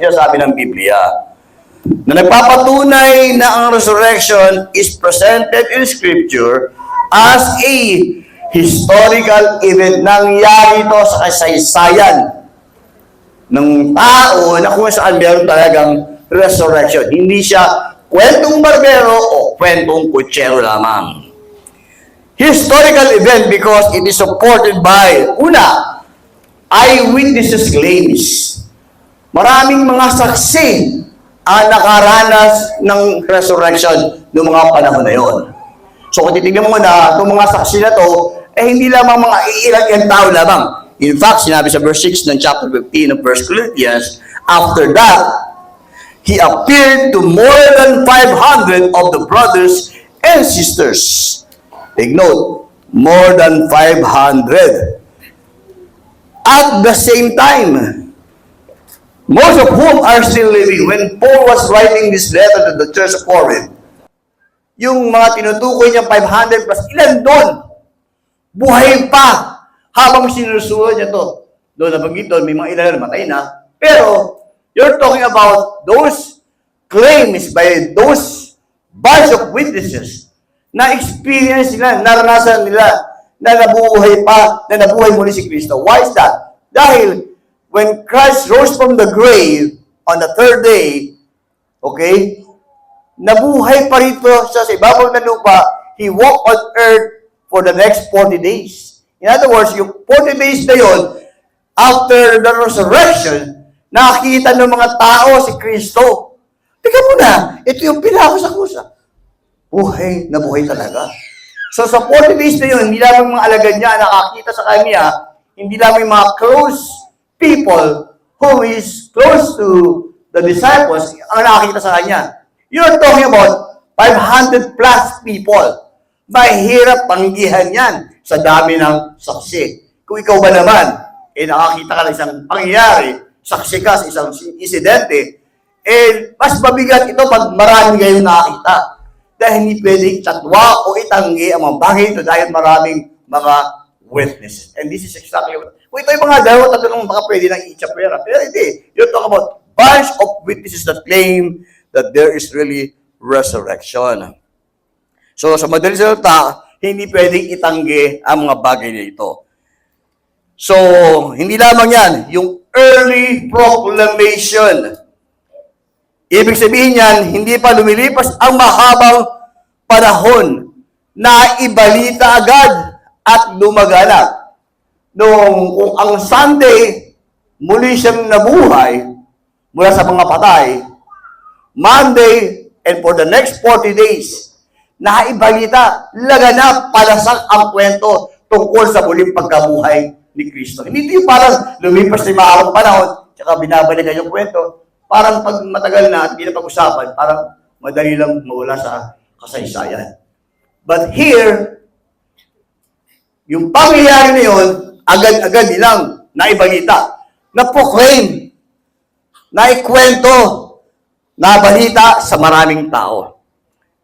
siya sabi ng Biblia. Na nagpapatunay na ang resurrection is presented in Scripture as a historical event. Nangyari ito sa kasaysayan ng tao na kung saan meron talagang resurrection. Hindi siya kwentong barbero o kwentong kutsero lamang. Historical event because it is supported by, una, eyewitnesses claims. Maraming mga saksi ang nakaranas ng resurrection noong mga panahon na yon. So kung titignan mo na, itong mga saksi na to, hindi lamang mga iilang tao lamang. In fact, sinabi sa verse 6 ng chapter 15 of 1 Corinthians, after that, he appeared to more than 500 of the brothers and sisters. Take note, more than 500. At the same time, most of whom are still living. When Paul was writing this letter to the Church of Corinth, yung mga tinutukoy niya 500 plus, ilan doon? Buhay pa habang sinusunod niya to. Doon nabanggit doon, may mga ilan na namatay na. Pero, you're talking about those claims by those bunch of witnesses na experience nila, naranasan nila, na nabuhay pa, na nabuhay muli si Kristo. Why is that? Dahil, when Christ rose from the grave on the third day, okay, nabuhay pa rito siya sa ibabaw ng lupa, he walked on earth for the next 40 days. In other words, yung 40 days na yun, after the resurrection, nakita ng mga tao si Kristo. Tingnan mo na, ito yung pinako sa kusa. Buhay na buhay talaga. So sa 40 days na yun, hindi lamang mga alagad niya nakakita sa kanya, hindi lamang mga close people who is close to the disciples ang nakakita sa kanya. You're talking about 500 plus people. Mahirap tanggihan yan sa dami ng saksi. Kung ikaw ba naman, nakakita ka ng isang pangyayari, saksi ka sa isang insidente, mas mabigat ito pag marami kayong nakakita. Dahil hindi pwedeng tatwa o itanggi ang mga bagay ito dahil maraming mga witnesses. And this is exactly what... Kung ito yung mga dalawa, tatlong baka pwede nang i-chapera. Pero hindi. You're talking about bunch of witnesses that claim that there is really resurrection. So, sa madaling salita, hindi pwedeng itanggi ang mga bagay na ito. So, hindi lamang yan, yung early proclamation. Ibig sabihin yan, hindi pa lumilipas ang mahabang panahon na ibalita agad at lumaganap. Kung ang Sunday, muli siyang nabuhay mula sa mga patay, Monday, and for the next 40 days, naibalita, laganap, palasak ang kwento tungkol sa muling pagkabuhay ni Kristo. Hindi yung parang lumipas na mahabang panahon, tsaka binabalikan yung kwento. Parang pag matagal na at hindi na pag-usapan, parang madali lang mawala sa kasaysayan. But here, yung pangyayari na yun, agad-agad nilang naibalita, na-proclaim, naikwento, nabalita sa maraming tao.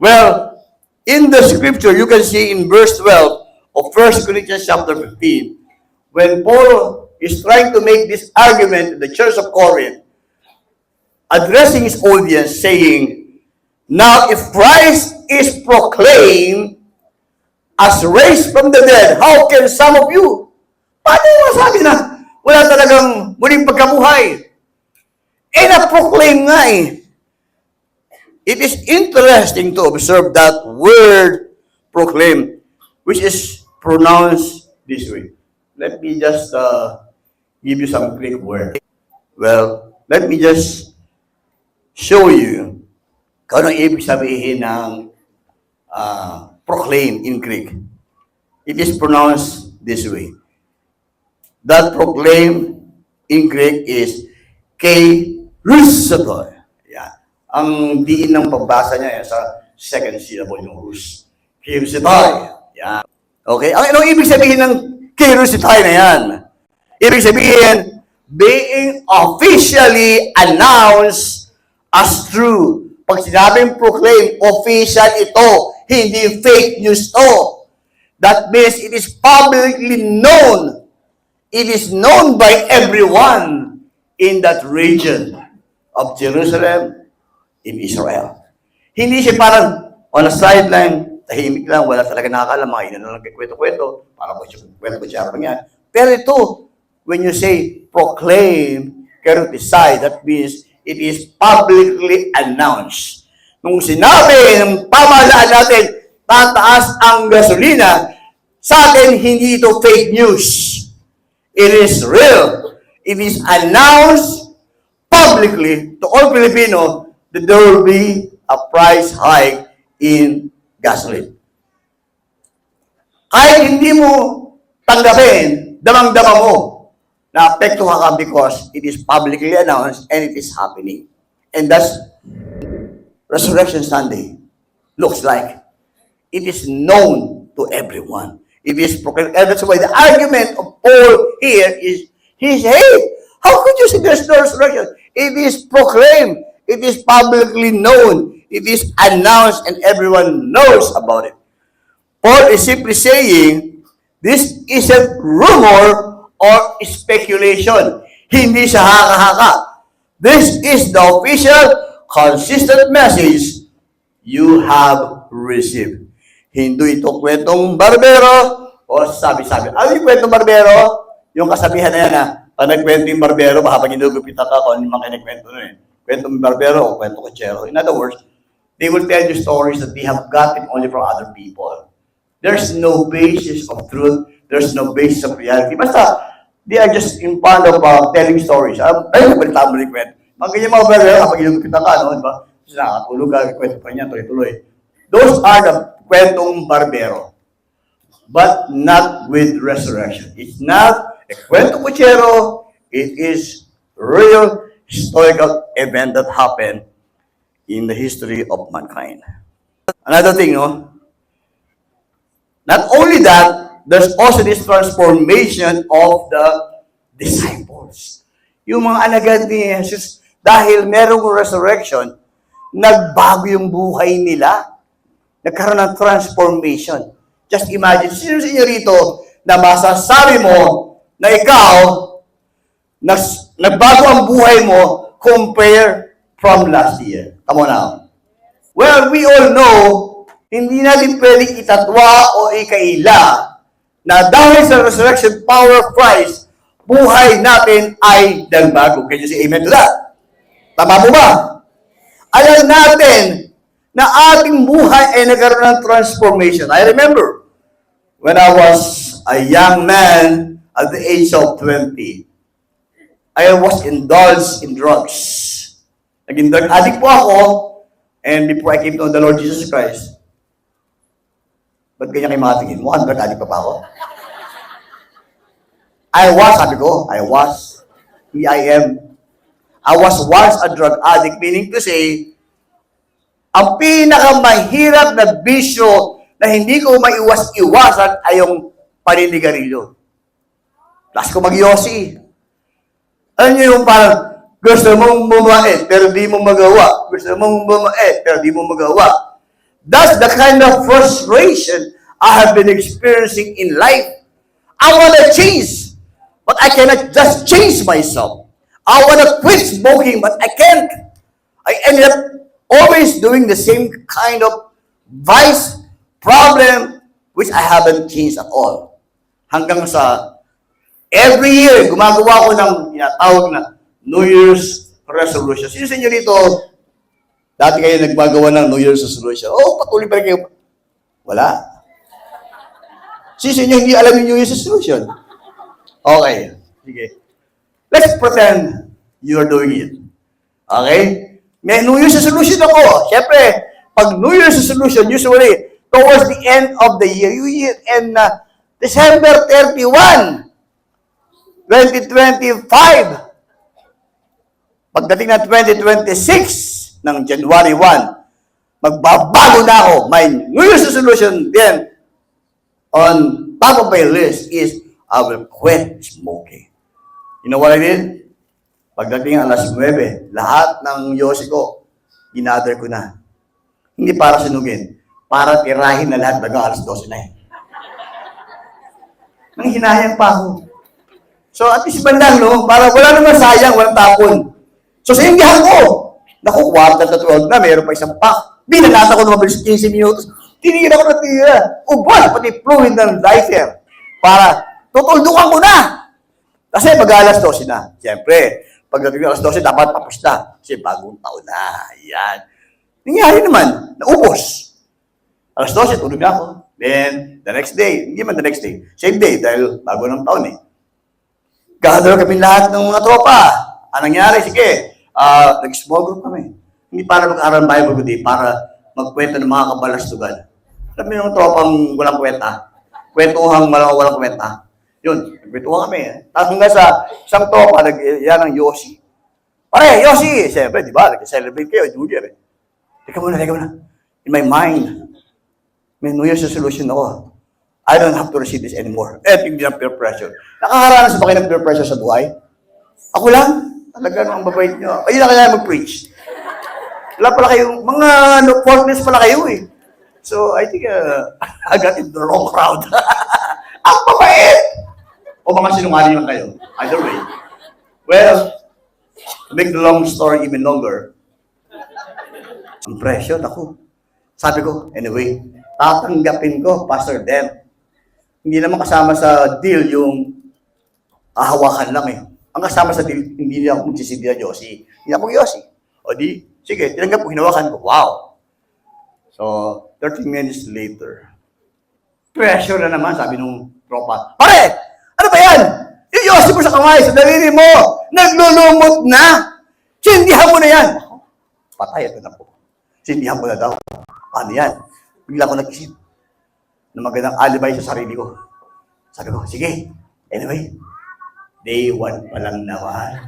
Well, in the scripture, you can see in verse 12 of 1 Corinthians chapter 15, when Paul is trying to make this argument in the Church of Corinth, addressing his audience, saying, now if Christ is proclaimed as raised from the dead, how can some of you? Paano yung masabi na wala talagang muling pagkabuhay? Na-proclaim nga eh. It is interesting to observe that word proclaim, which is pronounced this way. Let me just give you some Greek word. Well, let me just show you kung anong ibig sabihin ng proclaim in Greek. It is pronounced this way. That proclaim in Greek is kerusoto. Yeah. Ang diin ng pagbasa niya sa second syllable yung rus. Kerusoto. Yeah. Okay. Anong ibig sabihin ng kerusoto na yan? Ibig sabihin, being officially announced as true. Pag sinabing proclaim, official ito, hindi fake news to. That means it is publicly known. It is known by everyone in that region. of Jerusalem in Israel. Hindi siya parang on a sideline, tahimik lang, wala talaga nakakaalam, mga ina na lang kwento-kwento, para po siya kwento-kwento niya. Pero ito, when you say proclaim, decide, that means it is publicly announced. Nung sinabi ng pamahalaan natin, tataas ang gasolina, sa atin hindi ito fake news. It is real. It is announced publicly to all Filipino that there will be a price hike in gasoline. Kahit hindi mo tanggapin, damang-dama mo, na-apektuhan ka because it is publicly announced and it is happening. And that's Resurrection Sunday looks like. It is known to everyone. It is proclaimed. And that's why the argument of Paul here is, he says, hey, how could you say there's no resurrection? It is proclaimed. It is publicly known. It is announced and everyone knows about it. Paul is simply saying, this isn't rumor or speculation. Hindi siya haka-haka. This is the official, consistent message you have received. Hindi ito kwentong barbero o sabi-sabi. Ano yung kwentong barbero? Yung kasabihan na yan na, pag nagkwento yung barbero, habang inugupitan ka kung ano yung mga kinikwento nun eh. Kwentong barbero o kwentong kutsero. In other words, they will tell you stories that they have gotten only from other people. There's no basis of truth. There's no basis of reality. Basta, they are just in fond of telling stories. Ay, nabalita mo rin kwento. Mga ganyan mga barbero, kapag inugupitan ka, no? Diba? Kasi nakatulog ka, kwento pa niya, tuloy-tuloy. Those are the kwentong barbero. But not with resurrection. It's not a kwento kutsero. It is real historical event that happened in the history of mankind. Another thing, no? Not only that, there's also this transformation of the disciples. Yung mga alagad ni Jesus, dahil merong resurrection, nagbago yung buhay nila. Nagkaroon ng transformation. Just imagine, sino sa inyo rito na masasabi mo na ikaw, nagbago ang buhay mo compare from last year? Come on now. Well, we all know, hindi natin pwedeng itatwa o ikaila na dahil sa resurrection power of Christ, buhay natin ay nagbago. Can you say amen to that? Tama mo ba? Alam natin na ating buhay ay nagkaroon ng transformation. I remember when I was a young man at the age of 20, I was indulged in drugs. Naging drug addict po ako, and before I came to know the Lord Jesus Christ, ba't ganyan kayo mga tingin? Mukhang drug addict pa ako? Sabi ko, I am. I was once a drug addict, meaning to say, ang pinakamahirap na bisyo na hindi ko maiwas-iwasan ay yung paninigarilyo. Plus ko mag-yosi. Ano yung parang, gusto mong bumait, pero di mo magawa. Gusto mong bumait, pero di mo magawa. That's the kind of frustration I have been experiencing in life. I want to change, but I cannot just change myself. I want to quit smoking, but I can't. I ended up always doing the same kind of vice, problem, which I haven't changed at all. Hanggang sa, every year, gumagawa ko ng tinatawag na New Year's resolution. Sino sa inyo dito, dati kayo nagbagawa ng New Year's resolution? Oh, patuloy pa rin kayo. Wala. Sino sa inyo hindi alam yung New Year's resolution? Okay. Sige. Let's pretend you're doing it. Okay? May New Year's resolution ako. Siyempre, pag New Year's resolution, usually, towards the end of the year, and December 31, 2025, pagdating ng 2026, ng January 1, magbabago na ako. My New Year's resolution then, on top of my list is, I will quit smoking. You know what I did? Pagdating ang alas 9, lahat ng yosi ko, ginather ko na. Hindi para sinugin, para tirahin na lahat bagang alas 12 na eh. Nang hinayang pa ako. So at least bandang, no? Para wala naman sayang, walang tapon. So, sininggihan ko. Naku, quarter to 12 na, mayroon pa isang pack. Binanata ko na mabilis 15 minutos. Tinira ko na tira. Ubal, pati fluid ng lighter. Para tutuldukan ko na. Kasi mag-alas 12 na. Siyempre, pagdating ng alas 12, dapat tapos na. Kasi bagong taon na. Yan. Nangyari naman, naubos. Alas 12, tulog na ako. Then, the next day, hindi man the next day, same day, dahil bago ng taon eh. Gather kami lahat ng mga tropa. Anong nangyari? Sige, nag-small group kami. Hindi para mag-aral ng Bible kundi para magkwento ng mga kabalastugan. Alam mo yung tropang walang kwenta? Kwentuhang walang kwenta. Yun, nagkwentuhan kami. Tapos hanggang sa isang tropa, yan ang Yossi. Pare, Yossi! Siyempre, di ba? Nag-celebrate kayo, New Year eh. Teka muna. In my mind, may New Year's resolution ako. I don't have to receive this anymore. Hindi na peer pressure. Nakakaranas ba kayo ng peer pressure sa buhay? Ako lang? Talaga ang babait nyo. Ayun na kaya mag-preach. Wala pala kayong, mga faultless pala kayo eh. So, I think I got in the wrong crowd. Ang babait! O mga sinungaling lang kayo. Either way. Well, to make the long story even longer, impression ako. Sabi ko, anyway, tatanggapin ko, Pastor Dem. Hindi naman kasama sa deal yung hawakan lang eh. Ang kasama sa deal, hindi niya ako magsisindi na Yossi. Hindi ako Yossi. O di, sige, tinanggap ko, hinawakan ko. Wow! So, 30 minutes later, pressure na naman, sabi nung tropa. Pare! Ano ba yan? Yung Yossi mo sa kamay, sa daliri mo! Naglulumot na! Sindihan mo na yan! Patay, ito na po. Sindihan mo na daw. Paano yan? Bigla ko nag-isip na magandang alibay sa sarili ko. Sabi ko, sige, anyway, day 1 pa lang naman.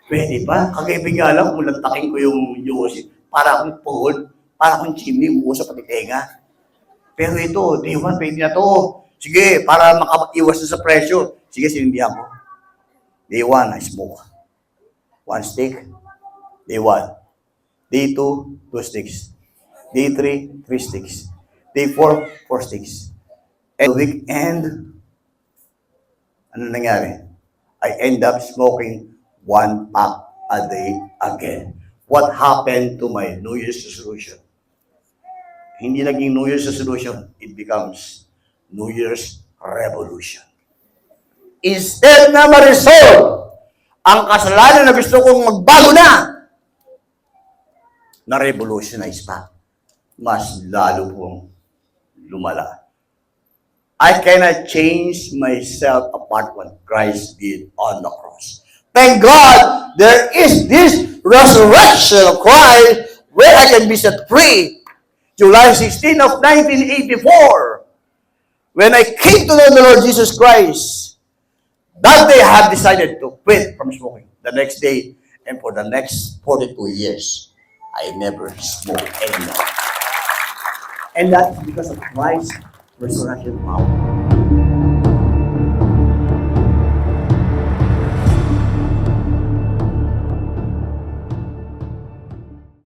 Pwede pa? Kagaybiga lang kung lantakin ko yung Yossi. Para akong puhol, para akong chimney, umuusap pati tenga. Pero ito, day 1, pwede na to. Sige, para makapag-iwas na sa pressure. Sige, sinindihan ko. Day 1, I smoke. 1 stick. Day 1. Day 2, 2 sticks. Day 3, 3 sticks. Day 4, 4 sticks. And weekend, ano nangyari? I end up smoking 1 pack a day again. What happened to my New Year's resolution? Hindi naging New Year's resolution. It becomes New Year's revolution. Instead na ma-resolve ang kasalanan na gusto kong magbago na-revolutionize pa. Mas lalo pong lumala. I cannot change myself apart what Christ did on the cross. Thank God there is this resurrection of Christ where I can be set free. July 16 of 1984, when I came to know the Lord Jesus Christ, that day I have decided to quit from smoking. The next day, and for the next 42 years, I never smoked anymore. And that's because of Christ's resurrection power.